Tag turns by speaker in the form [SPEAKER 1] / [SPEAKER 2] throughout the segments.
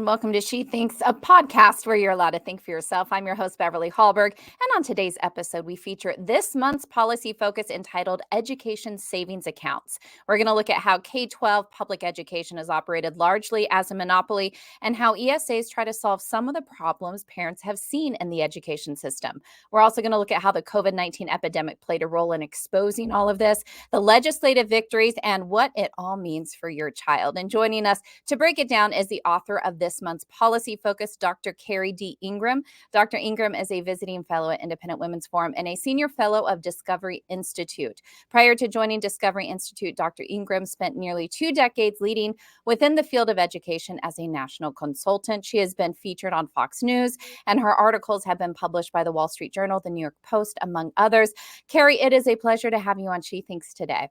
[SPEAKER 1] and welcome to She Thinks, a podcast where you're allowed to think for yourself. I'm your host, Beverly Hallberg, and on today's episode, we feature this month's policy focus entitled Education Savings Accounts. We're going to look at how K-12 public education is operated largely as a monopoly and how ESAs try to solve some of the problems parents have seen in the education system. We're also going to look at how the COVID-19 epidemic played a role in exposing all of this, the legislative victories, and what it all means for your child. And joining us to break it down is the author of this month's policy focus, Dr. Keri D. Ingraham. Dr. Ingraham is a visiting fellow at Independent Women's Forum and a senior fellow of Discovery Institute. Prior to joining Discovery Institute, Dr. Ingraham spent nearly 2 decades leading within the field of education as a national consultant. She has been featured on Fox News, and her articles have been published by the Wall Street Journal, the New York Post, among others. Keri, it is a pleasure to have you on She Thinks today.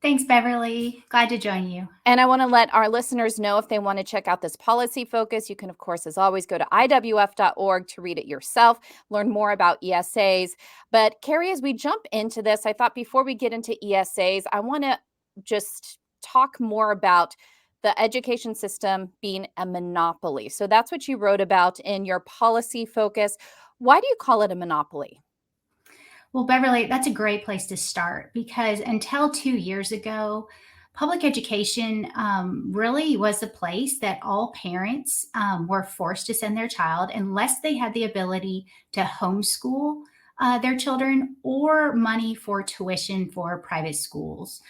[SPEAKER 2] Thanks, Beverly. Glad to join you.
[SPEAKER 1] And I want to let our listeners know if they want to check out this policy focus, you can, of course, as always, go to iwf.org to read it yourself, learn more about ESAs. But Keri, as we jump into this, I thought before we get into ESAs, I want to just talk more about the education system being a monopoly. So that's what you wrote about in your policy focus. Why do you call it a monopoly?
[SPEAKER 2] Well, Beverly, that's a great place to start because until 2 years ago, public education really was a place that all parents were forced to send their child unless they had the ability to homeschool their children or money for tuition for private schools.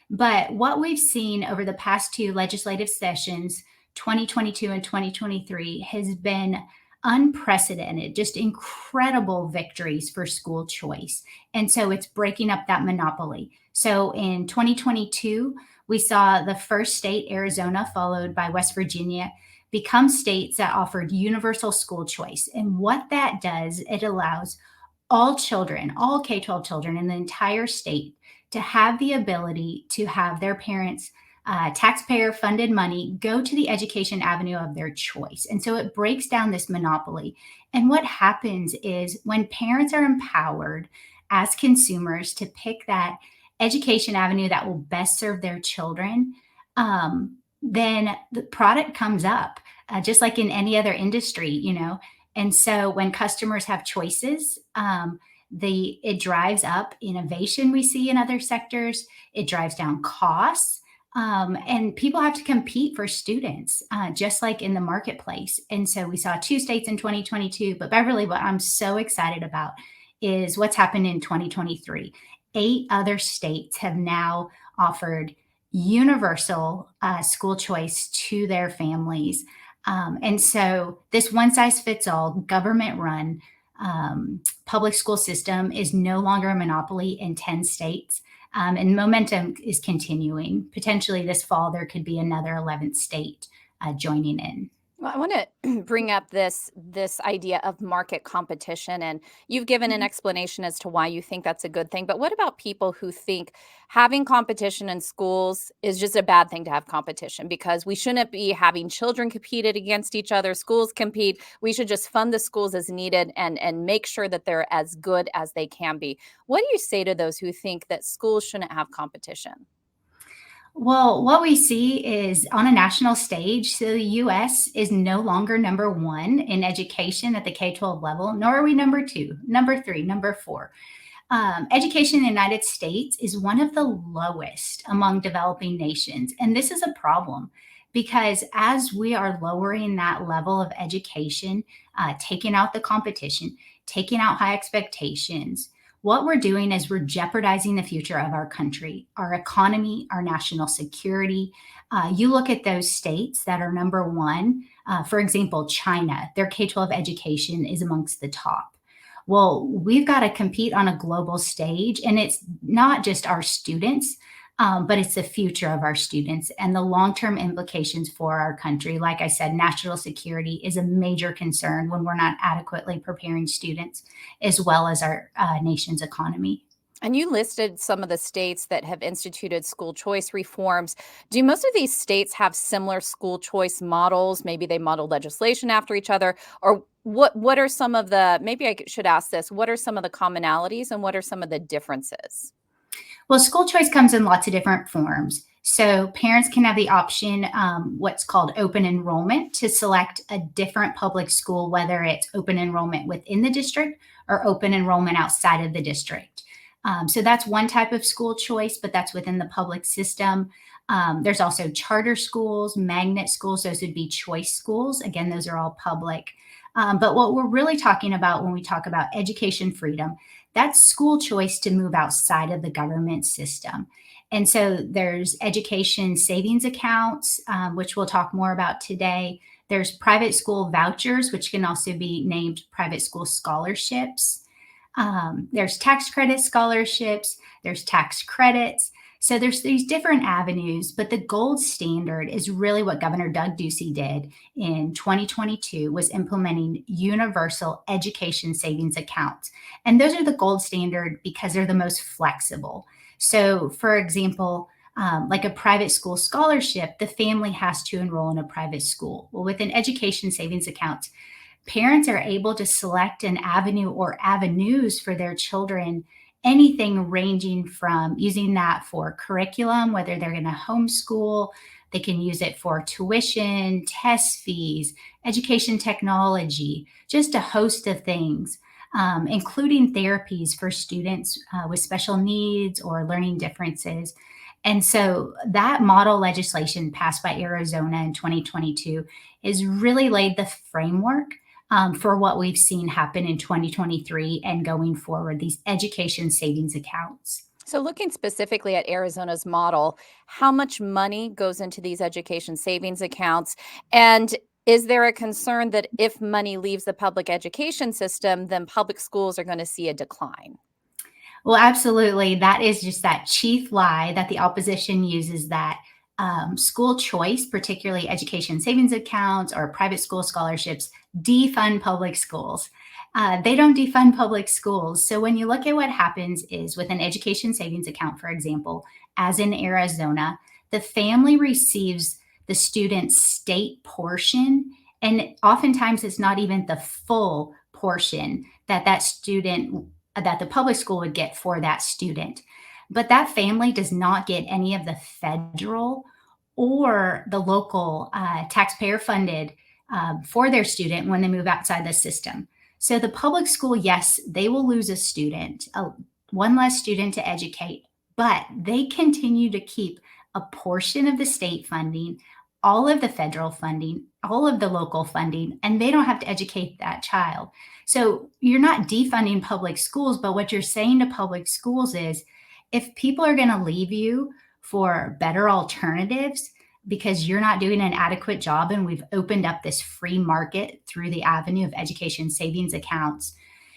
[SPEAKER 2] But what we've seen over the past 2 legislative sessions, 2022 and 2023, has been unprecedented, just incredible victories for school choice. And so it's breaking up that monopoly. So in 2022, we saw the first state, Arizona, followed by West Virginia, become states that offered universal school choice. And what that does, it allows all children, all K-12 children in the entire state to have the ability to have their parents taxpayer-funded money go to the education avenue of their choice. And so it breaks down this monopoly. And what happens is when parents are empowered as consumers to pick that education avenue that will best serve their children, then the product comes up, just like in any other industry, you know. And so when customers have choices, it drives up innovation we see in other sectors. It drives down costs. And people have to compete for students, just like in the marketplace. And so we saw 2 states in 2022, but Beverly, what I'm so excited about is what's happened in 2023. 8 other states have now offered universal school choice to their families. And so this one-size-fits-all government-run public school system is no longer a monopoly in 10 states. And momentum is continuing. Potentially this fall, there could be another 11th state joining in.
[SPEAKER 1] Well, I want to bring up this idea of market competition, and you've given an explanation as to why you think that's a good thing. But what about people who think having competition in schools is just a bad thing to have competition because we shouldn't be having children competed against each other, schools compete. We should just fund the schools as needed and make sure that they're as good as they can be. What do you say to those who think that schools shouldn't have competition?
[SPEAKER 2] Well, what we see is on a national stage, so the US is no longer number 1 in education at the K-12 level, nor are we number 2, number 3, number 4. Education in the United States is one of the lowest among developing nations. And this is a problem because as we are lowering that level of education, taking out the competition, taking out high expectations, what we're doing is we're jeopardizing the future of our country, our economy, our national security. You look at those states that are number 1, for example, China, their K-12 education is amongst the top. Well, we've got to compete on a global stage, and it's not just our students, but it's the future of our students and the long-term implications for our country. Like I said, national security is a major concern when we're not adequately preparing students, as well as our nation's economy.
[SPEAKER 1] And you listed some of the states that have instituted school choice reforms. Do most of these states have similar school choice models? Maybe they model legislation after each other, or what are some of the, maybe I should ask this, what are some of the commonalities and what are some of the differences?
[SPEAKER 2] Well, school choice comes in lots of different forms. So parents can have the option, what's called open enrollment, to select a different public school, whether it's open enrollment within the district or open enrollment outside of the district. So that's one type of school choice, but that's within the public system. There's also charter schools, magnet schools. Those would be choice schools. Again, those are all public. But what we're really talking about when we talk about education freedom, that's school choice to move outside of the government system. And so there's education savings accounts, which we'll talk more about today. There's private school vouchers, which can also be named private school scholarships. There's tax credit scholarships, there's tax credits. So there's these different avenues, but the gold standard is really what Governor Doug Ducey did in 2022, was implementing universal education savings accounts. And those are the gold standard because they're the most flexible. So for example, like a private school scholarship, the family has to enroll in a private school. Well, with an education savings account, parents are able to select an avenue or avenues for their children, anything ranging from using that for curriculum, whether they're going to homeschool, they can use it for tuition, test fees, education technology, just a host of things, including therapies for students with special needs or learning differences. And so that model legislation passed by Arizona in 2022 has really laid the framework for what we've seen happen in 2023 and going forward, these education savings accounts.
[SPEAKER 1] So, looking specifically at Arizona's model, how much money goes into these education savings accounts? And is there a concern that if money leaves the public education system, then public schools are going to see a decline?
[SPEAKER 2] Well, absolutely. That is just that chief lie that the opposition uses, that school choice, particularly education savings accounts or private school scholarships, defund public schools. They don't defund public schools. So when you look at what happens is with an education savings account, for example, as in Arizona, the family receives the student's state portion. And oftentimes it's not even the full portion that that student, that the public school would get for that student. But that family does not get any of the federal or the local taxpayer funded for their student when they move outside the system. So the public school, yes, they will lose a student, one less student to educate, but they continue to keep a portion of the state funding, all of the federal funding, all of the local funding, and they don't have to educate that child. So you're not defunding public schools, but what you're saying to public schools is, if people are going to leave you for better alternatives because you're not doing an adequate job, and we've opened up this free market through the avenue of education savings accounts,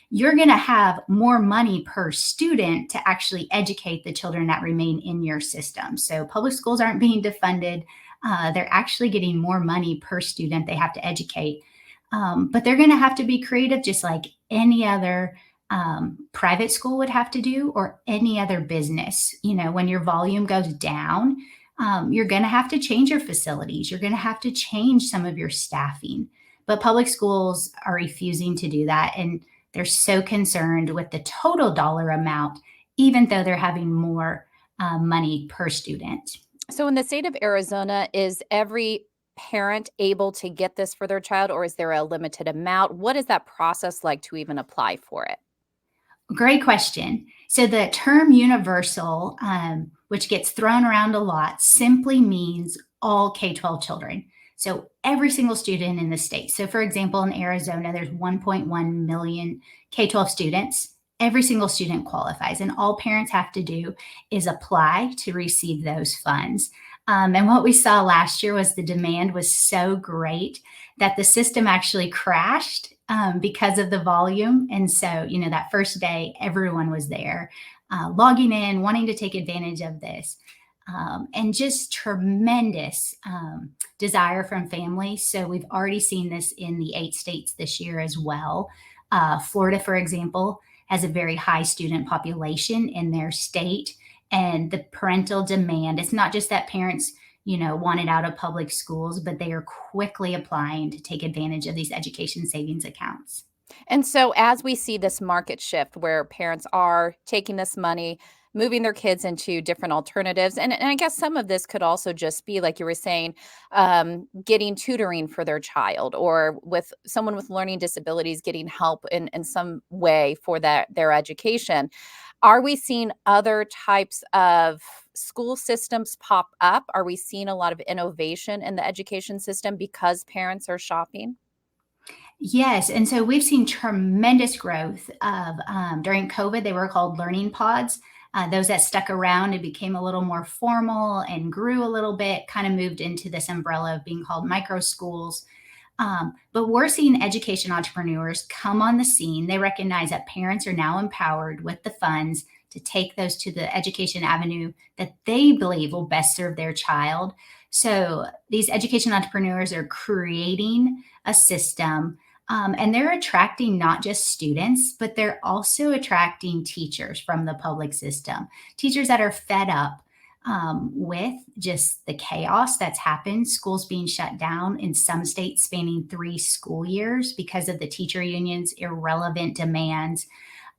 [SPEAKER 2] you're going to have more money per student to actually educate the children that remain in your system. So public schools aren't being defunded. They're actually getting more money per student they have to educate. But they're going to have to be creative, just like any other private school would have to do, or any other business. You know, when your volume goes down, you're going to have to change your facilities. You're going to have to change some of your staffing. But public schools are refusing to do that. And they're so concerned with the total dollar amount, even though they're having more money per student.
[SPEAKER 1] So, in the state of Arizona, is every parent able to get this for their child, or is there a limited amount? What is that process like to even apply for it?
[SPEAKER 2] Great question. So the term universal, which gets thrown around a lot, simply means all K-12 children. So every single student in the state. So for example, in Arizona, there's 1.1 million K-12 students. Every single student qualifies, and all parents have to do is apply to receive those funds. And what we saw last year was the demand was so great that the system actually crashed because of the volume. And so, you know, that first day, everyone was there logging in, wanting to take advantage of this. And just tremendous desire from families. So we've already seen this in the 8 states this year as well. Florida, for example, has a very high student population in their state, and the parental demand, it's not just that parents, you know, want it out of public schools, but they are quickly applying to take advantage of these education savings accounts.
[SPEAKER 1] And so, as we see this market shift where parents are taking this money, moving their kids into different alternatives. And I guess some of this could also just be, like you were saying, getting tutoring for their child, or with someone with learning disabilities, getting help in some way for their education. Are we seeing other types of school systems pop up? Are we seeing a lot of innovation in the education system because parents are shopping?
[SPEAKER 2] Yes, and so we've seen tremendous growth of during COVID. They were called learning pods. Those that stuck around and became a little more formal and grew a little bit, kind of moved into this umbrella of being called micro schools. But we're seeing education entrepreneurs come on the scene. They recognize that parents are now empowered with the funds to take those to the education avenue that they believe will best serve their child. So these education entrepreneurs are creating a system, and they're attracting not just students, but they're also attracting teachers from the public system, teachers that are fed up with just the chaos that's happened, schools being shut down in some states spanning 3 school years because of the teacher unions' irrelevant demands.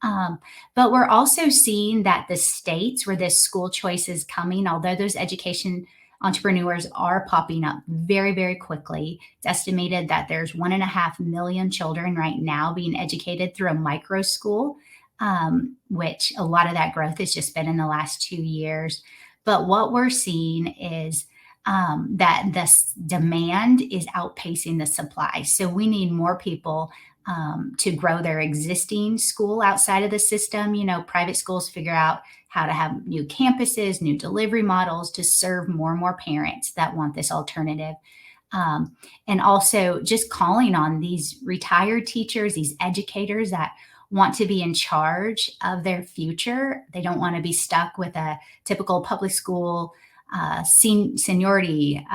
[SPEAKER 2] But we're also seeing that the states where this school choice is coming, although those education entrepreneurs are popping up very, very quickly, it's estimated that there's 1.5 million children right now being educated through a micro school, which a lot of that growth has just been in the last 2 years. But what we're seeing is that this demand is outpacing the supply. So we need more people to grow their existing school outside of the system. You know, private schools figure out how to have new campuses, new delivery models to serve more and more parents that want this alternative. And also just calling on these retired teachers, these educators that want to be in charge of their future. They don't want to be stuck with a typical public school seniority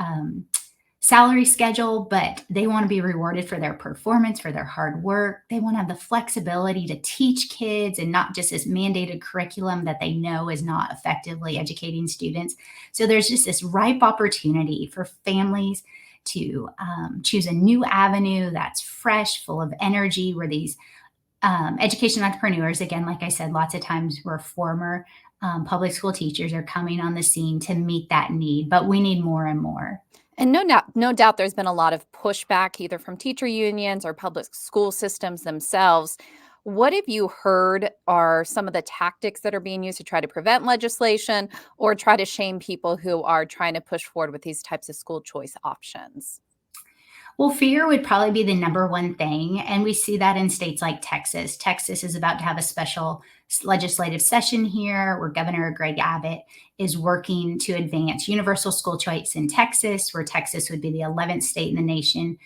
[SPEAKER 2] salary schedule, but they want to be rewarded for their performance, for their hard work. They want to have the flexibility to teach kids and not just this mandated curriculum that they know is not effectively educating students. So there's just this ripe opportunity for families to choose a new avenue that's fresh, full of energy, where these education entrepreneurs, again, like I said, lots of times we're former public school teachers, are coming on the scene to meet that need, but we need more and more.
[SPEAKER 1] And no doubt there's been a lot of pushback either from teacher unions or public school systems themselves. What have you heard are some of the tactics that are being used to try to prevent legislation or try to shame people who are trying to push forward with these types of school choice options?
[SPEAKER 2] Well, fear would probably be the number one thing. And we see that in states like Texas. Texas is about to have a special legislative session here where Governor Greg Abbott is working to advance universal school choice in Texas, where Texas would be the 11th state in the nation.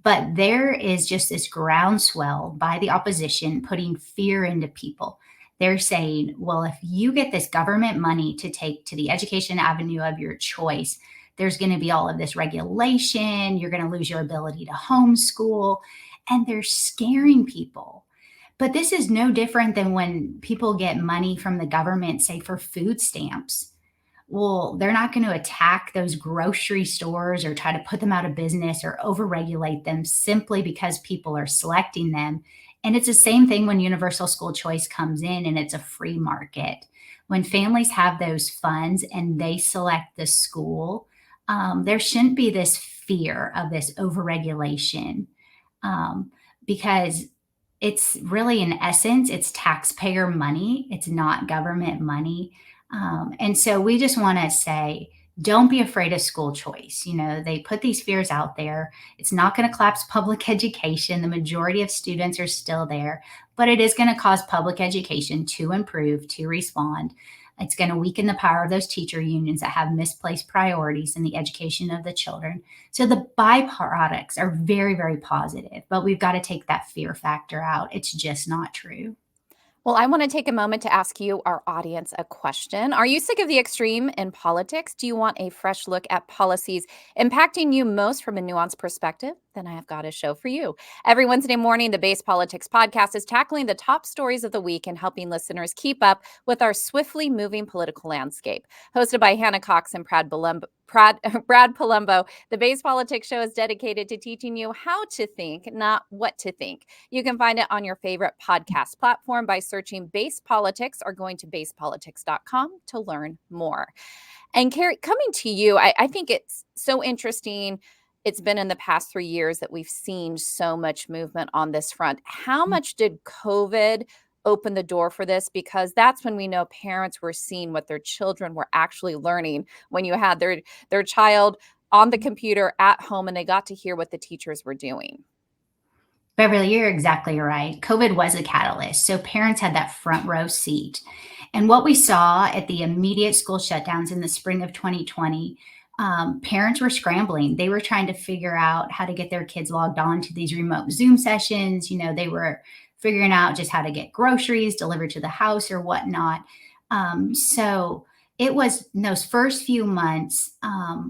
[SPEAKER 2] But there is just this groundswell by the opposition putting fear into people. They're saying, well, if you get this government money to take to the education avenue of your choice, there's going to be all of this regulation. You're going to lose your ability to homeschool. And they're scaring people. But this is no different than when people get money from the government, say for food stamps. Well, they're not going to attack those grocery stores or try to put them out of business or overregulate them simply because people are selecting them. And it's the same thing when universal school choice comes in and it's a free market. When families have those funds and they select the school, there shouldn't be this fear of this overregulation, because it's really, in essence, it's taxpayer money. It's not government money. And so we just want to say, don't be afraid of school choice. You know, they put these fears out there. It's not going to collapse public education. The majority of students are still there, but it is going to cause public education to improve, to respond. It's going to weaken the power of those teacher unions that have misplaced priorities in the education of the children. So the byproducts are very, very positive, but we've got to take that fear factor out. It's just not true.
[SPEAKER 1] Well, I want to take a moment to ask you, our audience, a question. Are you sick of the extreme in politics? Do you want a fresh look at policies impacting you most from a nuanced perspective? Then I have got a show for you. Every Wednesday morning, the Base Politics podcast is tackling the top stories of the week and helping listeners keep up with our swiftly moving political landscape. Hosted by Hannah Cox and Brad Palumbo. The Base Politics Show is dedicated to teaching you how to think, not what to think. You can find it on your favorite podcast platform by searching Base Politics or going to basepolitics.com to learn more. And Keri, coming to you, I think it's so interesting. It's been in the past 3 years that we've seen so much movement on this front. How much did COVID open the door for this? Because that's when we know parents were seeing what their children were actually learning when you had their child on the computer at home and they got to hear what the teachers were doing.
[SPEAKER 2] Beverly, you're exactly right. COVID was a catalyst. So parents had that front row seat. And what we saw at the immediate school shutdowns in the spring of 2020, parents were scrambling. They were trying to figure out how to get their kids logged on to these remote Zoom sessions. They were figuring out just how to get groceries delivered to the house or whatnot. So it was in those first few months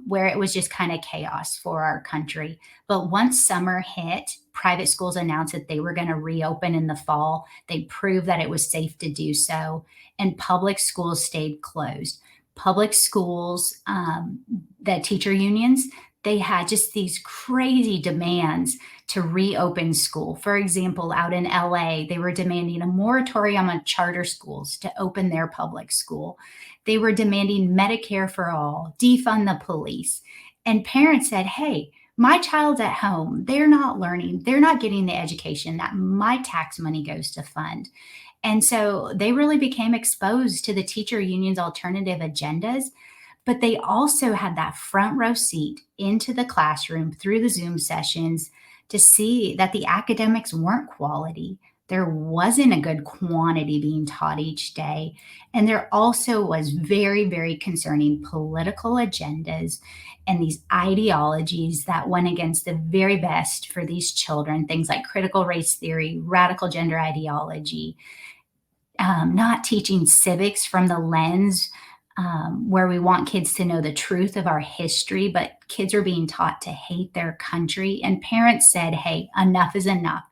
[SPEAKER 2] where it was just kind of chaos for our country. But once summer hit, private schools announced that they were going to reopen in the fall. They proved that it was safe to do so, and public schools stayed closed. Public schools, the teacher unions, they had just these crazy demands to reopen school. For example, out in LA, they were demanding a moratorium on charter schools to open their public school. They were demanding Medicare for all, defund the police. And parents said, hey, my child's at home. They're not learning. They're not getting the education that my tax money goes to fund. And so they really became exposed to the teacher union's alternative agendas. But they also had that front row seat into the classroom through the Zoom sessions to see that the academics weren't quality. There wasn't a good quantity being taught each day. And there also was very, very concerning political agendas and these ideologies that went against the very best for these children, things like critical race theory, radical gender ideology, not teaching civics from the lens where we want kids to know the truth of our history, but kids are being taught to hate their country. And parents said, hey, enough is enough.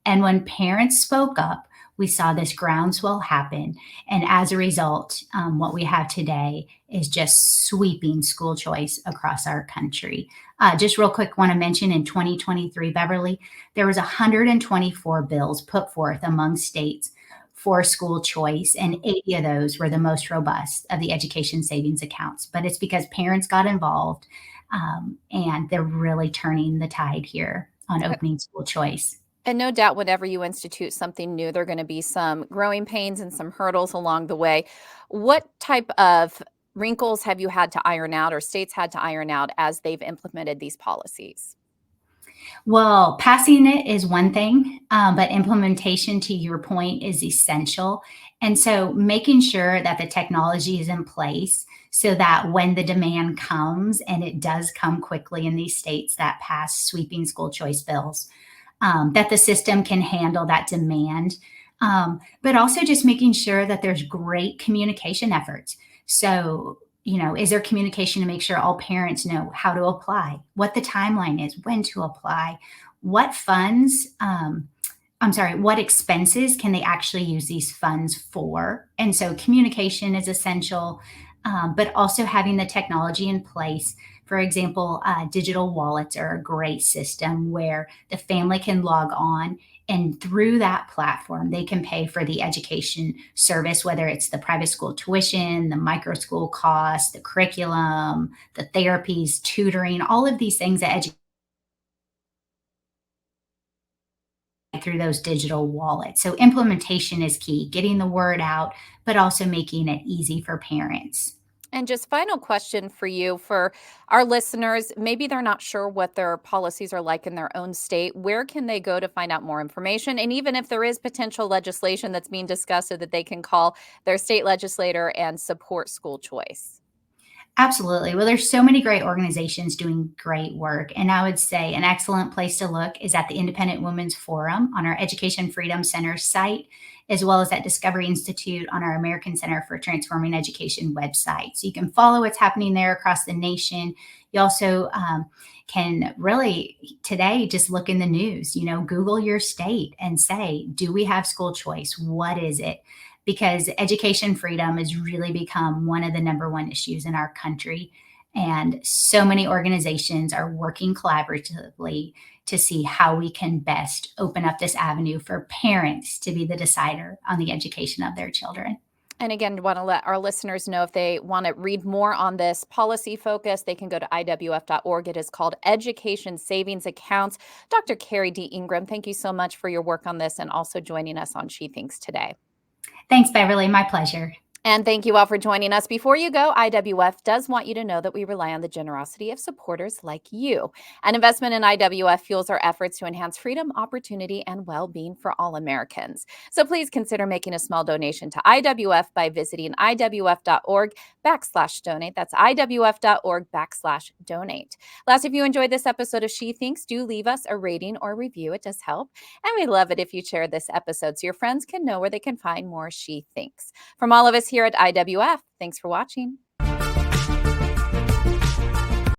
[SPEAKER 2] And when parents spoke up, we saw this groundswell happen. And as a result, what we have today is just sweeping school choice across our country. Just real quick, want to mention in 2023, Beverly, there was 124 bills put forth among states for school choice, and 80 of those were the most robust of the education savings accounts. But it's because parents got involved, and they're really turning the tide here on opening school choice.
[SPEAKER 1] And no doubt, whenever you institute something new, there are going to be some growing pains and some hurdles along the way. What type of wrinkles have you had to iron out, or states had to iron out as they've implemented these policies?
[SPEAKER 2] Well, passing it is one thing, but implementation, to your point, is essential. And so making sure that the technology is in place so that when the demand comes, and it does come quickly in these states that pass sweeping school choice bills, that the system can handle that demand. But also just making sure that there's great communication efforts. So, is there communication to make sure all parents know how to apply, what the timeline is, when to apply, what funds, what expenses can they actually use these funds for? And so communication is essential, but also having the technology in place. For example, digital wallets are a great system where the family can log on, and through that platform, they can pay for the education service, whether it's the private school tuition, the micro school costs, the curriculum, the therapies, tutoring, all of these things that through those digital wallets. So implementation is key, getting the word out, but also making it easy for parents.
[SPEAKER 1] And just final question for you, for our listeners, maybe they're not sure what their policies are like in their own state. Where can they go to find out more information? And even if there is potential legislation that's being discussed, so that they can call their state legislator and support school choice.
[SPEAKER 2] Absolutely. Well, there's so many great organizations doing great work. And I would say an excellent place to look is at the Independent Women's Forum on our Education Freedom Center site, as well as at Discovery Institute on our American Center for Transforming Education website. So you can follow what's happening there across the nation. You also can really today just look in the news, Google your state and say, do we have school choice? What is it? Because education freedom has really become one of the number one issues in our country. And so many organizations are working collaboratively to see how we can best open up this avenue for parents to be the decider on the education of their children.
[SPEAKER 1] And again, want to let our listeners know if they want to read more on this policy focus, they can go to IWF.org. It is called Education Savings Accounts. Dr. Keri D. Ingraham, thank you so much for your work on this and also joining us on She Thinks today.
[SPEAKER 2] Thanks, Beverly. My pleasure.
[SPEAKER 1] And thank you all for joining us. Before you go, IWF does want you to know that we rely on the generosity of supporters like you. An investment in IWF fuels our efforts to enhance freedom, opportunity, and well-being for all Americans. So please consider making a small donation to IWF by visiting IWF.org/donate. That's IWF.org/donate. Last, if you enjoyed this episode of She Thinks, do leave us a rating or review. It does help. And we love it if you share this episode so your friends can know where they can find more She Thinks. From all of us here at IWF, thanks for watching.